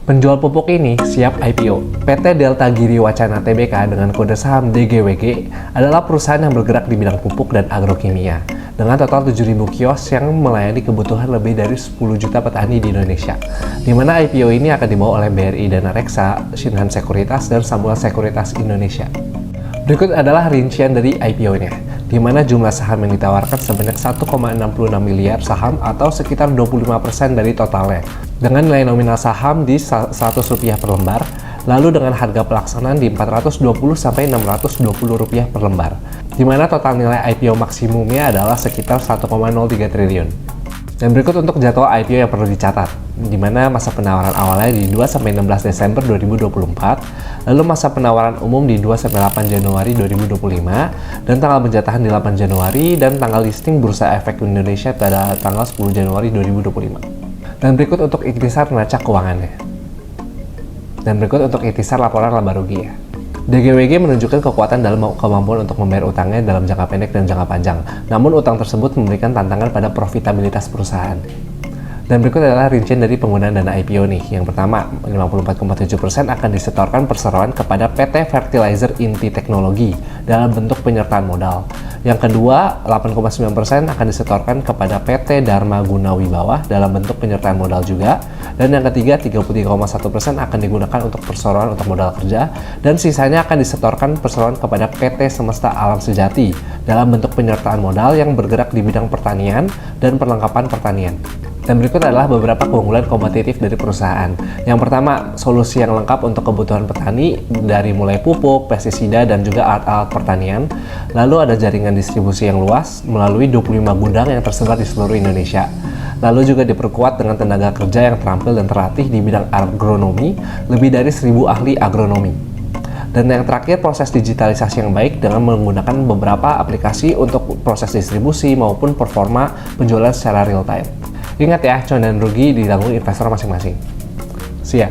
Penjual pupuk ini siap IPO. PT Delta Giri Wacana Tbk dengan kode saham DGWG adalah perusahaan yang bergerak di bidang pupuk dan agrokimia dengan total 7.000 kios yang melayani kebutuhan lebih dari 10 juta petani di Indonesia. Di mana IPO ini akan dibawa oleh BRI Dana Reksa, Shinhan Sekuritas, dan Samuel Sekuritas Indonesia. Berikut adalah rincian dari IPO-nya, di mana jumlah saham yang ditawarkan sebanyak 1,66 miliar saham atau sekitar 25% dari totalnya, dengan nilai nominal saham di Rp100 per lembar, lalu dengan harga pelaksanaan di Rp420-620 per lembar, di mana total nilai IPO maksimumnya adalah sekitar 1,03 triliun. Dan berikut untuk jadwal IPO yang perlu dicatat, di mana masa penawaran awalnya di 2-16 Desember 2024, lalu masa penawaran umum di 2-8 Januari 2025, dan tanggal penjatahan di 8 Januari, dan tanggal listing Bursa Efek Indonesia pada tanggal 10 Januari 2025. Dan berikut untuk ikhtisar neraca keuangannya. Dan berikut untuk ikhtisar laporan laba rugi ya. DGWG menunjukkan kekuatan dalam kemampuan untuk membayar utangnya dalam jangka pendek dan jangka panjang. Namun utang tersebut memberikan tantangan pada profitabilitas perusahaan. Dan berikut adalah rincian dari penggunaan dana IPO nih. Yang pertama, 54,7% akan disetorkan perseroan kepada PT Fertilizer Inti Teknologi dalam bentuk penyertaan modal. Yang kedua, 8,9% akan disetorkan kepada PT Dharma Guna Wibawa dalam bentuk penyertaan modal juga. Dan yang ketiga, 33,1% akan digunakan untuk perseroan untuk modal kerja. Dan sisanya akan disetorkan perseroan kepada PT Semesta Alam Sejati dalam bentuk penyertaan modal yang bergerak di bidang pertanian dan perlengkapan pertanian. Dan berikut adalah beberapa keunggulan kompetitif dari perusahaan. Yang pertama, solusi yang lengkap untuk kebutuhan petani dari mulai pupuk, pestisida, dan juga alat-alat pertanian. Lalu ada jaringan distribusi yang luas melalui 25 gudang yang tersebar di seluruh Indonesia. Lalu juga diperkuat dengan tenaga kerja yang terampil dan terlatih di bidang agronomi, lebih dari 1.000 ahli agronomi. Dan yang terakhir, proses digitalisasi yang baik dengan menggunakan beberapa aplikasi untuk proses distribusi maupun performa penjualan secara real time. Ingat ya, cuan dan rugi ditanggung investor masing-masing. See ya!